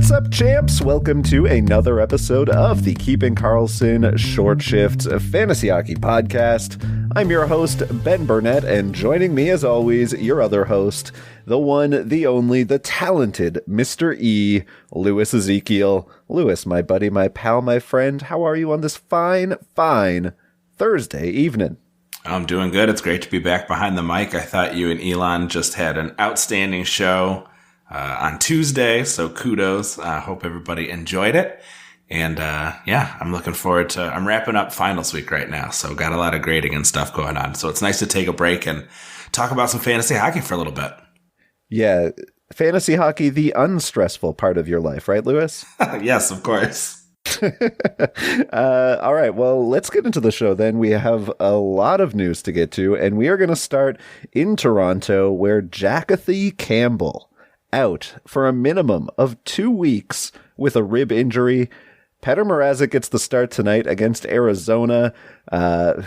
What's up, champs? Welcome to another episode of the Keeping Karlsson Short Shift Fantasy Hockey Podcast. I'm your host, Ben Burnett, and joining me, as always, your other host, the one, the only, the talented Mr. E, Louis Ezekiel. Louis, my buddy, my pal, my friend, how are you on this fine Thursday evening? I'm doing good. It's great to be back behind the mic. I thought you and Elon just had an outstanding show on Tuesday, so kudos. I hope everybody enjoyed it. And I'm looking forward to, I'm wrapping up finals week right now, so got a lot of grading and stuff going on. So it's nice to take a break and talk about some fantasy hockey for a little bit. Yeah, fantasy hockey, the unstressful part of your life, right, Louis? Yes, of course. All right, well, let's get into the show then. We have a lot of news to get to, and we are going to start in Toronto, where Jackathy Campbell out for a minimum of 2 weeks with a rib injury. Petr Mrazek gets the start tonight against Arizona,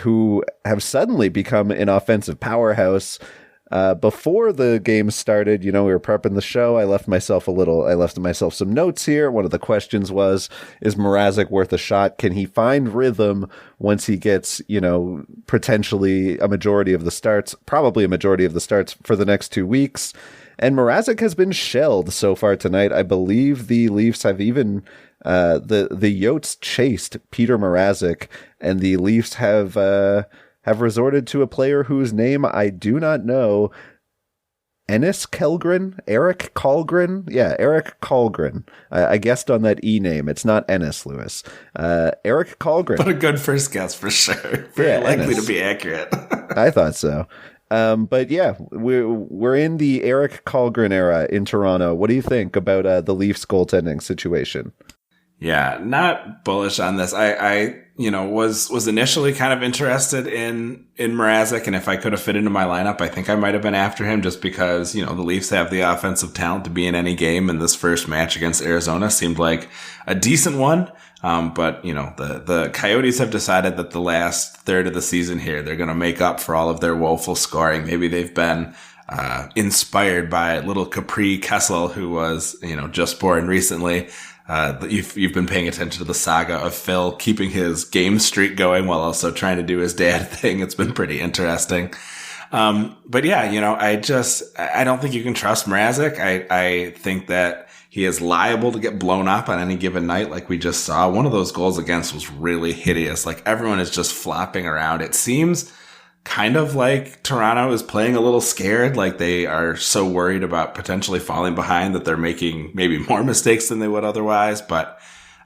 who have suddenly become an offensive powerhouse. Before the game started, we were prepping the show. I left myself some notes here. One of the questions was, is Mrazek worth a shot? Can he find rhythm once he gets, potentially a majority of the starts, probably a majority of the starts for the next 2 weeks? And Mrazek has been shelled so far tonight. I believe the Leafs have even, the Yotes chased Petr Mrazek, and the Leafs have resorted to a player whose name I do not know. Enes Kellgren? Eric Kallgren? Yeah, Eric Kallgren. I guessed on that E name. It's not Enes, Louis. Eric Kallgren. But a good first guess for sure. Very likely to be accurate. I thought so. But yeah, we're in the Eric Kallgren era in Toronto. What do you think about the Leafs goaltending situation? Yeah, not bullish on this. I was initially kind of interested in Mrazek, and if I could have fit into my lineup, I think I might have been after him just because, the Leafs have the offensive talent to be in any game, and this first match against Arizona seemed like a decent one. But the Coyotes have decided that the last third of the season here, they're going to make up for all of their woeful scoring. Maybe they've been inspired by little Capri Kessel, who was, just born recently. You've been paying attention to the saga of Phil keeping his game streak going while also trying to do his dad thing. It's been pretty interesting. But yeah, I don't think you can trust Mrazek. I think that he is liable to get blown up on any given night, like we just saw. One of those goals against was really hideous. Like, everyone is just flopping around. It seems kind of like Toronto is playing a little scared, like they are so worried about potentially falling behind that they're making maybe more mistakes than they would otherwise. But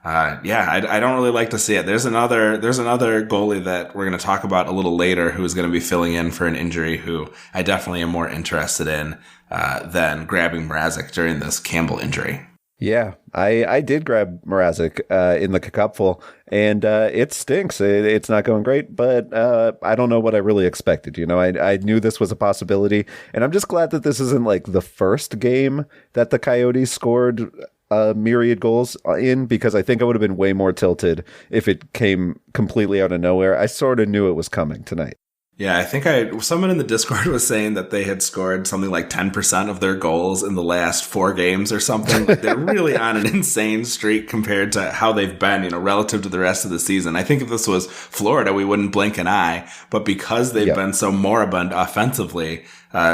I don't really like to see it. There's another goalie that we're going to talk about a little later who's going to be filling in for an injury, who I definitely am more interested in than grabbing Mrazek during this Campbell injury. Yeah, I did grab Mrazek in the cupful, and it stinks. It's not going great, but I don't know what I really expected. I knew this was a possibility, and I'm just glad that this isn't like the first game that the Coyotes scored myriad goals in, because I think I would have been way more tilted if it came completely out of nowhere. I sort of knew it was coming tonight. Yeah, I think someone in the Discord was saying that they had scored something like 10% of their goals in the last 4 games or something. Like, they're really on an insane streak compared to how they've been, relative to the rest of the season. I think if this was Florida, we wouldn't blink an eye. But because they've been so moribund offensively,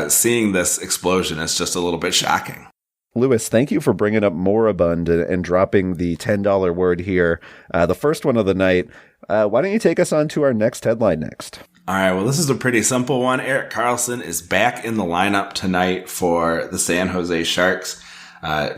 seeing this explosion is just a little bit shocking. Louis, thank you for bringing up moribund and dropping the $10 word here. The first one of the night. Why don't you take us on to our next headline next? All right, well, this is a pretty simple one. Erik Karlsson is back in the lineup tonight for the San Jose Sharks.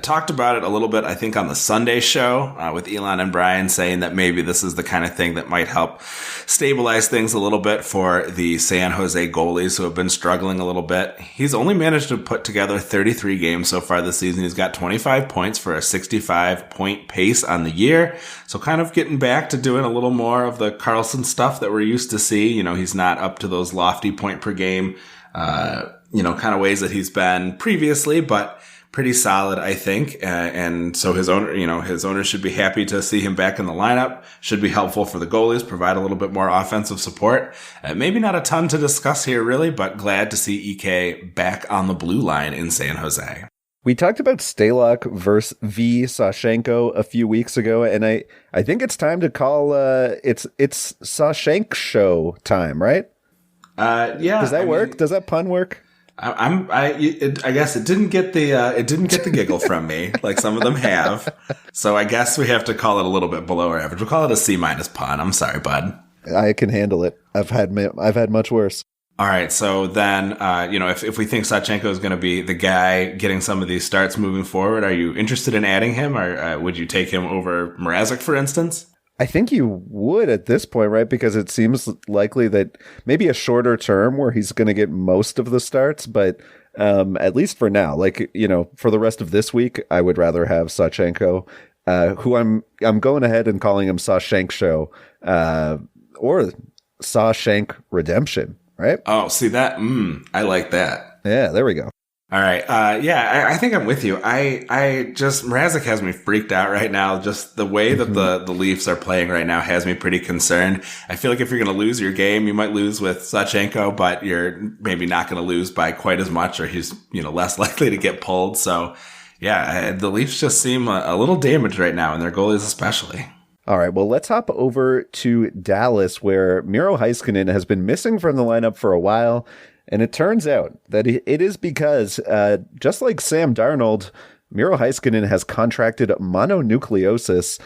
Talked about it a little bit, I think, on the Sunday show with Elon and Brian, saying that maybe this is the kind of thing that might help stabilize things a little bit for the San Jose goalies who have been struggling a little bit. He's only managed to put together 33 games so far this season. He's got 25 points for a 65-point pace on the year. So kind of getting back to doing a little more of the Karlsson stuff that we're used to see. He's not up to those lofty point per game, kind of ways that he's been previously, but pretty solid, I think. And so his owners should be happy to see him back in the lineup. Should be helpful for the goalies, provide a little bit more offensive support. Maybe not a ton to discuss here, really, but glad to see EK back on the blue line in San Jose. We talked about Stalock versus V Sashenko a few weeks ago, and I think it's time to call it's Sashenk show time, right? Yeah. Does that work? Does that pun work? I guess it didn't get the giggle from me like some of them have. So I guess we have to call it a little bit below our average. We'll call it a C- pun. I'm sorry, bud. I can handle it. I've had much worse. All right, so then, if we think Sachenko is going to be the guy getting some of these starts moving forward, are you interested in adding him, or would you take him over Mrazek, for instance? I think you would at this point, right? Because it seems likely that maybe a shorter term where he's going to get most of the starts, but at least for now, for the rest of this week, I would rather have Sachenko, who I'm going ahead and calling him Sashenk Show, or Sashenk Redemption. Right? Oh, see that? I like that. Yeah, there we go. All right. I think I'm with you. Mrazek has me freaked out right now. Just the way that the Leafs are playing right now has me pretty concerned. I feel like if you're going to lose your game, you might lose with Sachenko, but you're maybe not going to lose by quite as much, or he's, less likely to get pulled. So yeah, the Leafs just seem a little damaged right now, and their goalies especially. All right, well, let's hop over to Dallas, where Miro Heiskanen has been missing from the lineup for a while, and it turns out that it is because, just like Sam Darnold, Miro Heiskanen has contracted mononucleosis,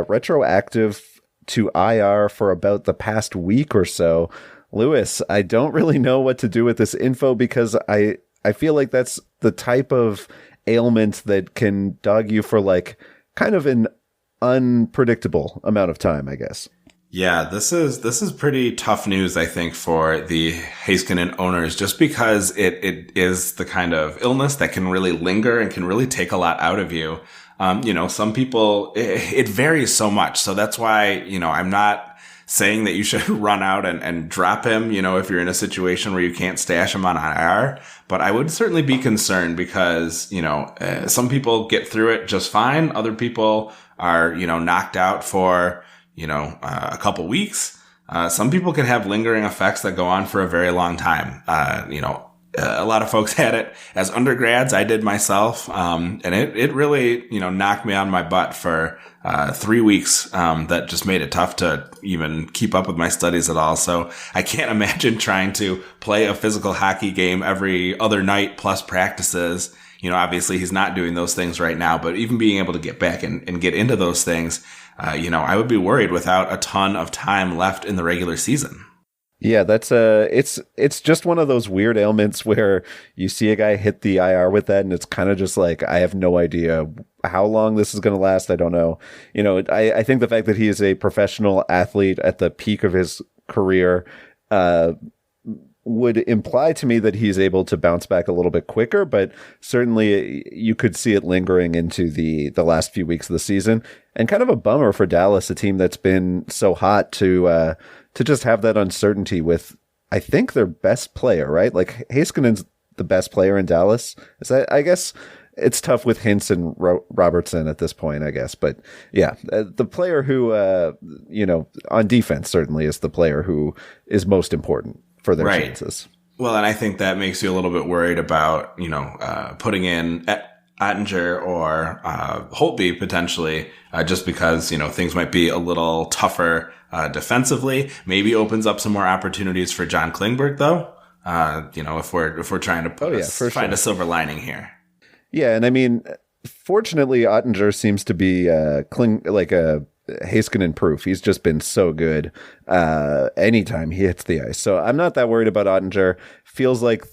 retroactive to IR for about the past week or so. Lewis, I don't really know what to do with this info because I feel like that's the type of ailment that can dog you for kind of an unpredictable amount of time, I guess. Yeah, this is pretty tough news, I think, for the Heiskanen owners, just because it is the kind of illness that can really linger and can really take a lot out of you. Some people, it varies so much. So that's why, I'm not saying that you should run out and drop him, if you're in a situation where you can't stash him on IR. But I would certainly be concerned because, some people get through it just fine. Other people are, knocked out for, a couple weeks. Some people can have lingering effects that go on for a very long time. A lot of folks had it as undergrads. I did myself. And it really, knocked me on my butt for 3 weeks. That just made it tough to even keep up with my studies at all. So I can't imagine trying to play a physical hockey game every other night plus practices. Obviously he's not doing those things right now, but even being able to get back and get into those things, I would be worried without a ton of time left in the regular season. Yeah, that's it's just one of those weird ailments where you see a guy hit the IR with that, and it's kind of just like, I have no idea how long this is going to last. I don't know. I think the fact that he is a professional athlete at the peak of his career, would imply to me that he's able to bounce back a little bit quicker, but certainly you could see it lingering into the last few weeks of the season, and kind of a bummer for Dallas, a team that's been so hot to just have that uncertainty with, I think, their best player, right? Like Heiskanen's the best player in Dallas. Is that, I guess it's tough with Hintz and Robertson at this point, I guess, but yeah, the player who, on defense certainly is the player who is most important for their chances. Well, and I think that makes you a little bit worried about, putting in Ottinger or Holtby potentially, just because, things might be a little tougher defensively. Maybe opens up some more opportunities for John Klingberg, though. If we're trying to find a silver lining here. Yeah, and I mean, fortunately, Ottinger seems to be Heiskanen proof. He's just been so good anytime he hits the ice. So I'm not that worried about Ottinger. Feels like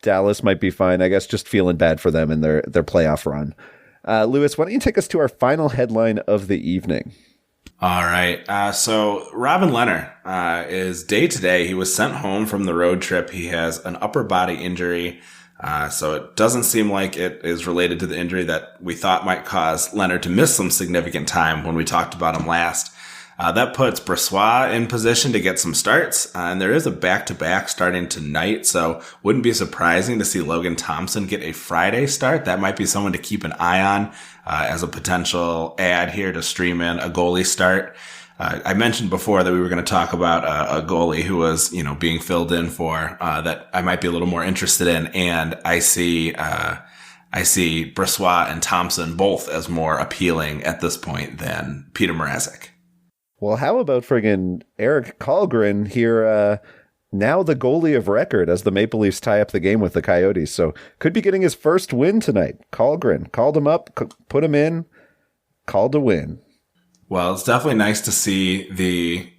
Dallas might be fine. I guess just feeling bad for them in their playoff run. Lewis, why don't you take us to our final headline of the evening? All right. So Robin Lehner is day to day. He was sent home from the road trip. He has an upper body injury. So it doesn't seem like it is related to the injury that we thought might cause Leonard to miss some significant time when we talked about him last. That puts Brossoit in position to get some starts, and there is a back-to-back starting tonight, so wouldn't be surprising to see Logan Thompson get a Friday start. That might be someone to keep an eye on as a potential add here to stream in a goalie start. I mentioned before that we were going to talk about a goalie who was, being filled in for that I might be a little more interested in, and I see I see Brossoit and Thompson both as more appealing at this point than Peter Mrazek. Well, how about friggin' Eric Kallgren here, now the goalie of record as the Maple Leafs tie up the game with the Coyotes. So could be getting his first win tonight. Kallgren called him up, put him in, called to win. Well, it's definitely nice to see the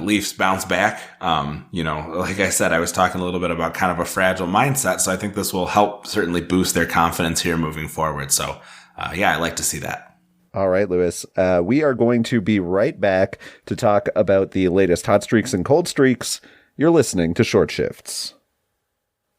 Leafs bounce back. Like I said, I was talking a little bit about kind of a fragile mindset. So I think this will help certainly boost their confidence here moving forward. So I like to see that. All right, Lewis. We are going to be right back to talk about the latest hot streaks and cold streaks. You're listening to Short Shifts.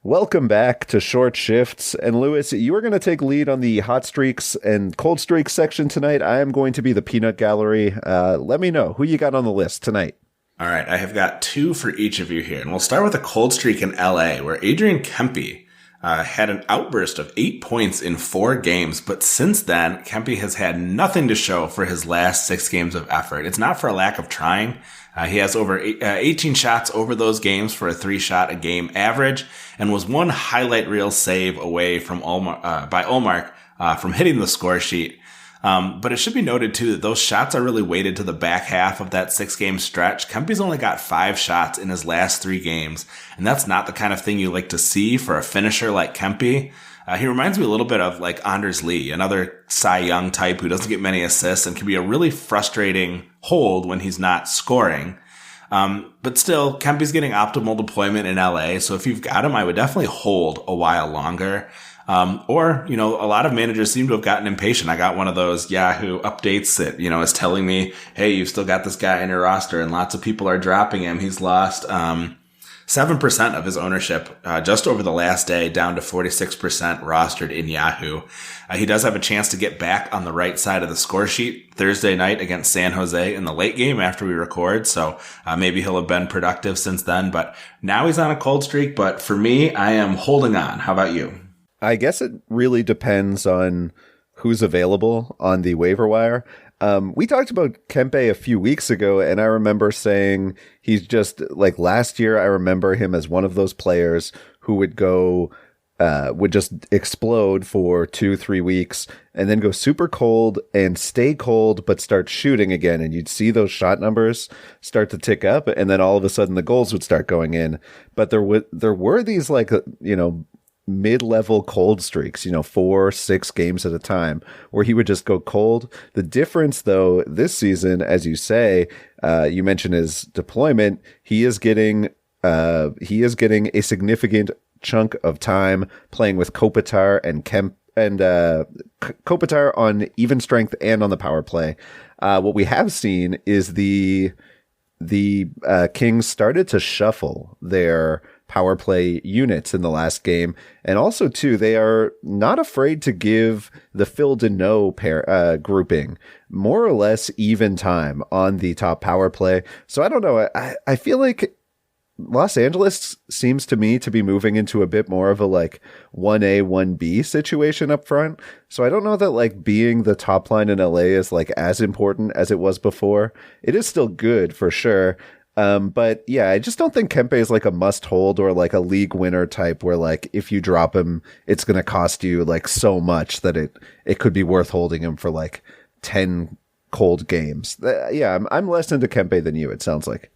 Welcome back to Short Shifts. And Lewis, you are going to take lead on the hot streaks and cold streaks section tonight. I am going to be the peanut gallery. Let me know who you got on the list tonight. All right, I have got 2 for each of you here. And we'll start with a cold streak in LA, where Adrian Kempe had an outburst of 8 points in 4 games, but since then, Kempe has had nothing to show for his last 6 games of effort. It's not for a lack of trying. He has over 18 shots over those games for a 3-shot a game average, and was one highlight reel save away from by Ullmark from hitting the score sheet. But it should be noted too that those shots are really weighted to the back half of that 6-game stretch. Kempe's only got 5 shots in his last 3 games, and that's not the kind of thing you like to see for a finisher like Kempe. He reminds me a little bit of like Anders Lee, another Cy Young type who doesn't get many assists and can be a really frustrating hold when he's not scoring. But still, Kempe's getting optimal deployment in LA, so if you've got him, I would definitely hold a while longer. A lot of managers seem to have gotten impatient. I got one of those Yahoo updates that, is telling me, hey, you've still got this guy in your roster and lots of people are dropping him. He's lost 7% of his ownership just over the last day, down to 46% rostered in Yahoo. He does have a chance to get back on the right side of the score sheet Thursday night against San Jose in the late game after we record. So maybe he'll have been productive since then. But now he's on a cold streak. But for me, I am holding on. How about you? I guess it really depends on who's available on the waiver wire. We talked about Kempe a few weeks ago, and I remember saying he's just like last year. I remember him as one of those players who would just explode for 2-3 weeks and then go super cold and stay cold, but start shooting again. And you'd see those shot numbers start to tick up, and then all of a sudden the goals would start going in. But there were these mid-level cold streaks, 4-6 games at a time where he would just go cold. The difference though, this season, as you say, you mentioned his deployment, he is getting a significant chunk of time playing with Kopitar and Kopitar on even strength and on the power play. What we have seen is the Kings started to shuffle their power play units in the last game. And also, too, they are not afraid to give the Phil Deneau pair grouping more or less even time on the top power play. So I don't know. I feel like Los Angeles seems to me to be moving into a bit more of a 1A, 1B situation up front. So I don't know that being the top line in LA is as important as it was before. It is still good for sure. But yeah, I just don't think Kempe is a must hold or a league winner type where if you drop him, it's going to cost you so much that it could be worth holding him for 10 cold games. Yeah, I'm less into Kempe than you, it sounds like.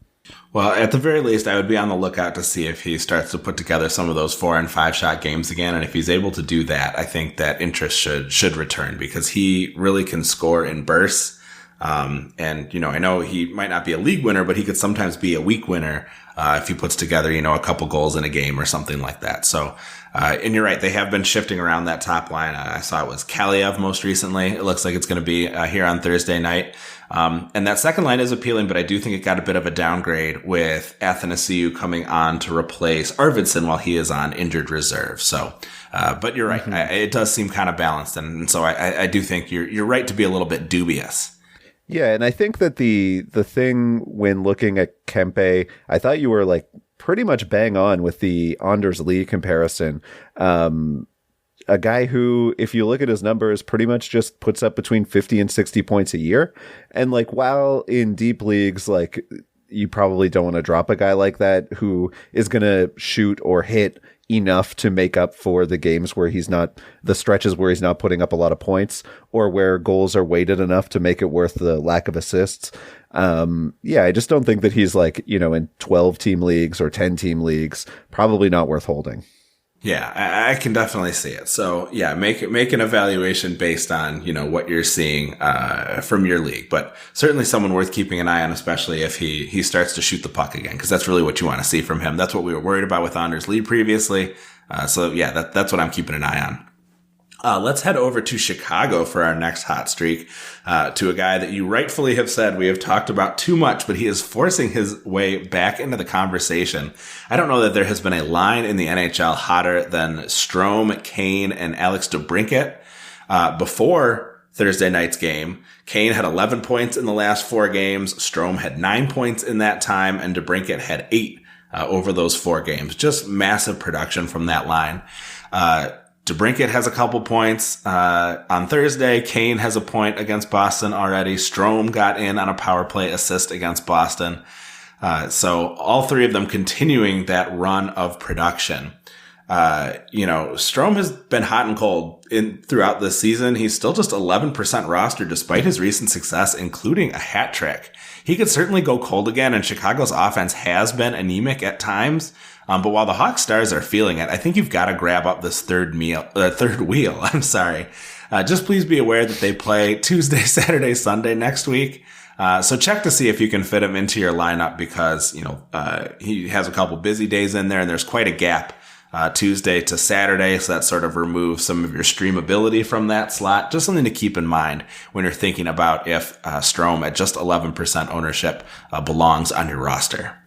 Well, at the very least, I would be on the lookout to see if he starts to put together some of those 4 and 5 shot games again. And if he's able to do that, I think that interest should return because he really can score in bursts. I know he might not be a league winner, but he could sometimes be a week winner, if he puts together, a couple goals in a game or something like that. So, and you're right. They have been shifting around that top line. I saw it was Kaliev most recently. It looks like it's going to be, here on Thursday night. And that second line is appealing, but I do think it got a bit of a downgrade with Athanasiou coming on to replace Arvidsson while he is on injured reserve. So, but you're right. Mm-hmm. It does seem kind of balanced. And so I do think you're right to be a little bit dubious. Yeah, and I think that the thing when looking at Kempe, I thought you were pretty much bang on with the Anders Lee comparison. A guy who, if you look at his numbers, pretty much just puts up between 50 and 60 points a year. And while in deep leagues, you probably don't want to drop a guy like that who is going to shoot or hit enough to make up for the games where the stretches where he's not putting up a lot of points, or where goals are weighted enough to make it worth the lack of assists. I just don't think that he's like, in 12 team leagues or 10 team leagues, probably not worth holding. Yeah, I can definitely see it. So yeah, make an evaluation based on, what you're seeing, from your league, but certainly someone worth keeping an eye on, especially if he starts to shoot the puck again, because that's really what you want to see from him. That's what we were worried about with Anders Lee previously. So yeah, that's what I'm keeping an eye on. Let's head over to Chicago for our next hot streak, to a guy that you rightfully have said we have talked about too much, but he is forcing his way back into the conversation. I don't know that there has been a line in the NHL hotter than Strome, Kane, and Alex DeBrincat. Before Thursday night's game, Kane had 11 points in the last 4 games. Strome had 9 points in that time, and DeBrincat had 8 over those 4 games. Just massive production from that line. DeBrincat has a couple points on Thursday. Kane has a point against Boston already. Strome got in on a power play assist against Boston. So all 3 of them continuing that run of production. Strome has been hot and cold throughout this season. He's still just 11% roster despite his recent success, including a hat trick. He could certainly go cold again, and Chicago's offense has been anemic at times. But while the Hawks stars are feeling it, I think you've got to grab up this third wheel. Just please be aware that they play Tuesday, Saturday, Sunday next week. So check to see if you can fit him into your lineup, because, he has a couple busy days in there, and there's quite a gap, Tuesday to Saturday. So that sort of removes some of your streamability from that slot. Just something to keep in mind when you're thinking about if Strome at just 11% ownership belongs on your roster.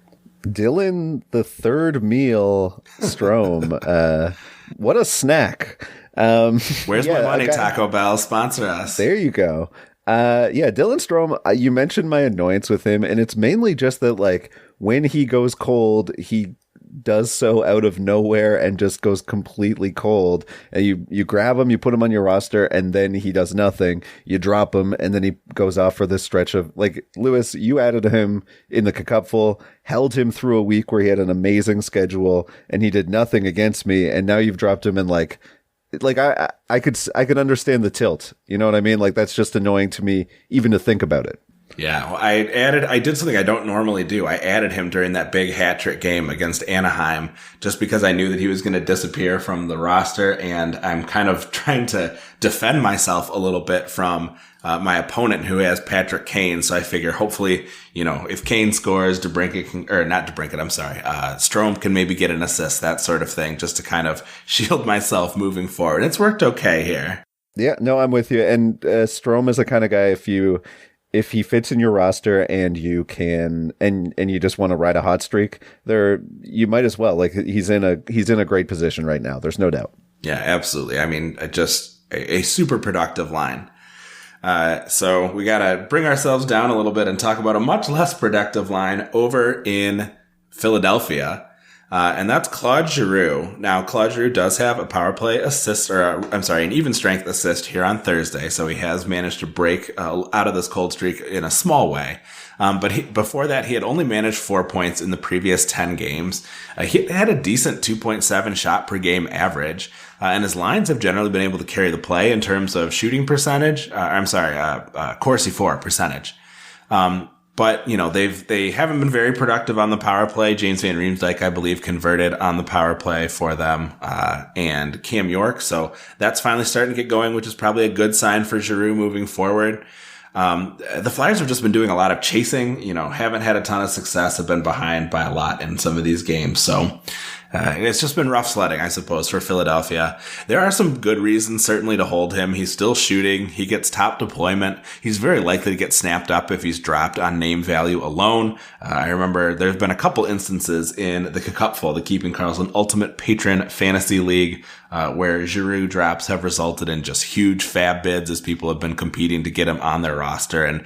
Dylan, the third meal, Strome. What a snack. Where's my money, Taco Bell? Sponsor us. There you go. Dylan Strome, you mentioned my annoyance with him, and it's mainly just that, like, when he goes cold, he does so out of nowhere and just goes completely cold. And you grab him, you put him on your roster, and then he does nothing. You drop him, and then he goes off for this stretch of, like, Lewis, you added him in the cupful, held him through a week where he had an amazing schedule, and he did nothing against me, and now you've dropped him, and like I could understand the tilt. You know what I mean? Like, that's just annoying to me even to think about it. Yeah, well, I did something I don't normally do. I added him during that big hat trick game against Anaheim, just because I knew that he was going to disappear from the roster, and I'm kind of trying to defend myself a little bit from my opponent, who has Patrick Kane. So I figure hopefully, if Kane scores, Strome can maybe get an assist, that sort of thing, just to kind of shield myself moving forward. It's worked okay here. Yeah, no, I'm with you. And Strome is the kind of guy, if he fits in your roster and you can, and you just want to ride a hot streak there, you might as well. Like, he's in a great position right now. There's no doubt. Yeah, absolutely. I mean, just a super productive line. So we got to bring ourselves down a little bit and talk about a much less productive line over in Philadelphia. And that's Claude Giroux. Now, Claude Giroux does have a power play assist, an even strength assist here on Thursday. So he has managed to break out of this cold streak in a small way. But before that, he had only managed 4 points in the previous 10 games. He had a decent 2.7 shot per game average. And his lines have generally been able to carry the play in terms of shooting percentage. Corsi for percentage. But, they haven't been very productive on the power play. James Van Riemsdyk, I believe, converted on the power play for them, and Cam York. So that's finally starting to get going, which is probably a good sign for Giroux moving forward. The Flyers have just been doing a lot of chasing, haven't had a ton of success, have been behind by a lot in some of these games. So it's just been rough sledding, I suppose, for Philadelphia. There are some good reasons, certainly, to hold him. He's still shooting. He gets top deployment. He's very likely to get snapped up if he's dropped on name value alone. I remember there's been a couple instances in the Cupful, the Keeping Karlsson Ultimate Patron Fantasy League, where Giroux drops have resulted in just huge fab bids as people have been competing to get him on their roster. And,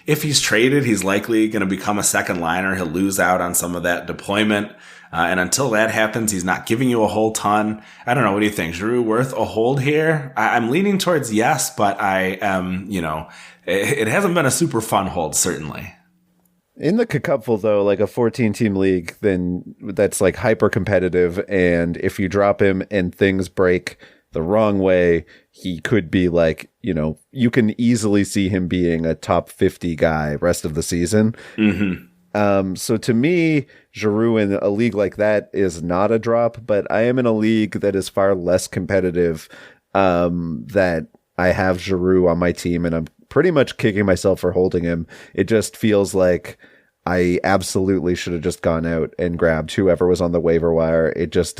if he's traded, he's likely going to become a second liner. He'll lose out on some of that deployment. And until that happens, he's not giving you a whole ton. I don't know. What do you think? Giroux worth a hold here? I'm leaning towards yes, but I am, it hasn't been a super fun hold, certainly. In the cupful, though, like a 14-team league, then that's like hyper competitive. And if you drop him and things break the wrong way, he could be like, you can easily see him being a top 50 guy rest of the season. Mm-hmm. So to me, Giroux in a league like that is not a drop, but I am in a league that is far less competitive, that I have Giroux on my team, and I'm pretty much kicking myself for holding him. It just feels like I absolutely should have just gone out and grabbed whoever was on the waiver wire. It just,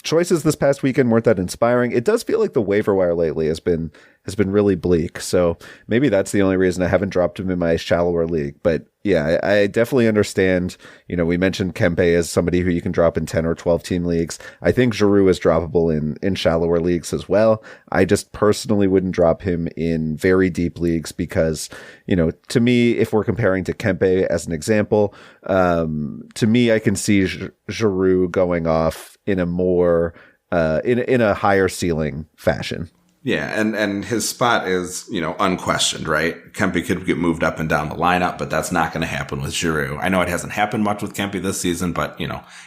choices this past weekend weren't that inspiring. It does feel like the waiver wire lately has been really bleak. So maybe that's the only reason I haven't dropped him in my shallower league. But yeah, I definitely understand. We mentioned Kempe as somebody who you can drop in 10 or 12 team leagues. I think Giroux is droppable in shallower leagues as well. I just personally wouldn't drop him in very deep leagues because, to me, if we're comparing to Kempe as an example, to me, I can see Giroux going off in a more, in a higher ceiling fashion. Yeah, and his spot is, unquestioned, right? Kempe could get moved up and down the lineup, but that's not going to happen with Giroux. I know it hasn't happened much with Kempe this season, but,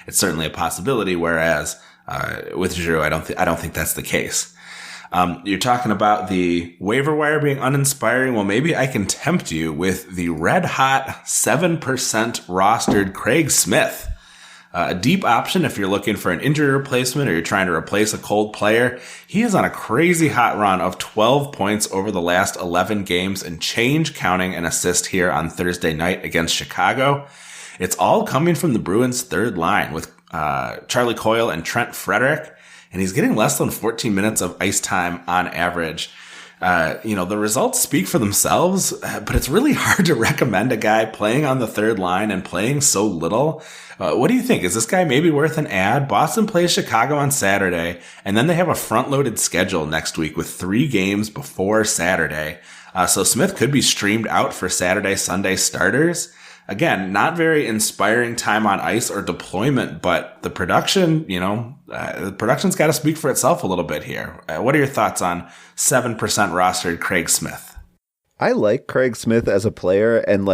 it's certainly a possibility, whereas with Giroux, I don't think that's the case. You're talking about the waiver wire being uninspiring. Well, maybe I can tempt you with the red-hot 7% rostered Craig Smith. A deep option if you're looking for an injury replacement or you're trying to replace a cold player. He is on a crazy hot run of 12 points over the last 11 games and change, counting an assist here on Thursday night against Chicago. It's all coming from the Bruins' third line with Charlie Coyle and Trent Frederick, and he's getting less than 14 minutes of ice time on average. The results speak for themselves, but it's really hard to recommend a guy playing on the third line and playing so little. What do you think? Is this guy maybe worth an ad? Boston plays Chicago on Saturday, and then they have a front-loaded schedule next week with 3 games before Saturday. So Smith could be streamed out for Saturday, Sunday starters. Again, not very inspiring time on ice or deployment, but the production, the production's got to speak for itself a little bit here. What are your thoughts on 7% rostered Craig Smith? I like Craig Smith as a player, and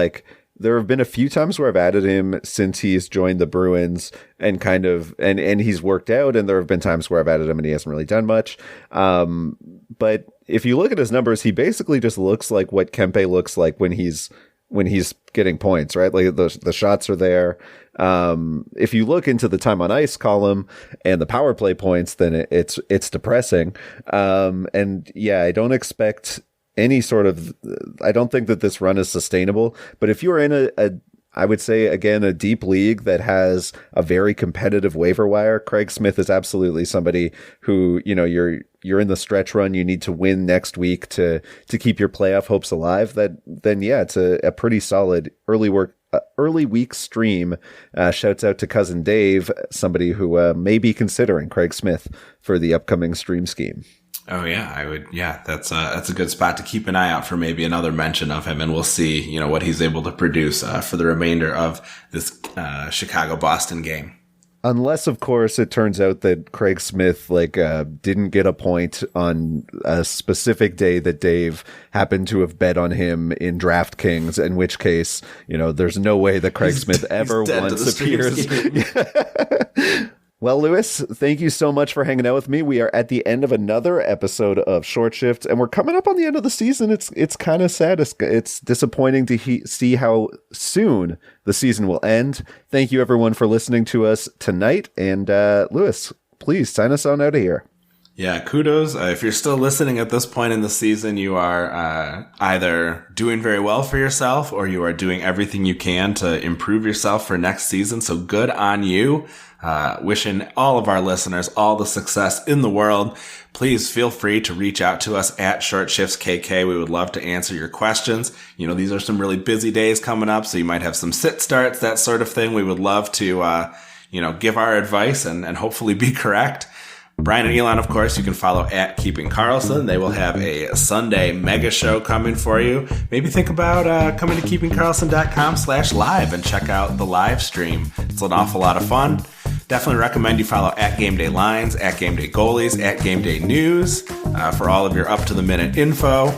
there have been a few times where I've added him since he's joined the Bruins and and he's worked out. And there have been times where I've added him and he hasn't really done much. But if you look at his numbers, he basically just looks like what Kempe looks like when he's getting points, right? Like the shots are there. If you look into the time on ice column and the power play points, then it's depressing. And yeah, I don't expect any sort of, I don't think that this run is sustainable, but if you're in I would say, again, a deep league that has a very competitive waiver wire, Craig Smith is absolutely somebody who, you're in the stretch run, you need to win next week to keep your playoff hopes alive. Then it's a pretty solid early week stream. Shouts out to cousin Dave, somebody who may be considering Craig Smith for the upcoming stream scheme. Oh yeah, I would. Yeah, that's a good spot to keep an eye out for maybe another mention of him, and we'll see, what he's able to produce for the remainder of this Chicago-Boston game. Unless, of course, it turns out that Craig Smith didn't get a point on a specific day that Dave happened to have bet on him in DraftKings, in which case, there's no way that Craig Smith ever once appears. Well, Lewis, thank you so much for hanging out with me. We are at the end of another episode of Short Shift, and we're coming up on the end of the season. It's kind of sad. It's disappointing to see how soon the season will end. Thank you, everyone, for listening to us tonight. And Lewis, please sign us on out of here. Yeah, kudos. If you're still listening at this point in the season, you are either doing very well for yourself or you are doing everything you can to improve yourself for next season. So good on you. Wishing all of our listeners all the success in the world. Please feel free to reach out to us at Short Shifts KK. We would love to answer your questions. These are some really busy days coming up, so you might have some sit starts, that sort of thing. We would love to, give our advice and hopefully be correct. Brian and Elon, of course, you can follow at Keeping Carlson. They will have a Sunday mega show coming for you. Maybe think about coming to keepingcarlson.com/live and check out the live stream. It's an awful lot of fun. Definitely recommend you follow at Game Day Lines, at Game Day Goalies, at Game Day News for all of your up-to-the-minute info.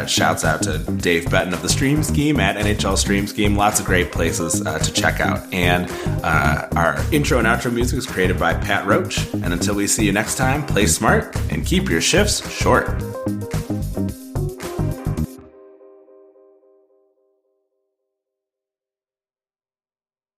Shouts out to Dave Betton of the Stream Scheme, at NHL Stream Scheme. Lots of great places to check out. And our intro and outro music is created by Pat Roach. And until we see you next time, play smart and keep your shifts short.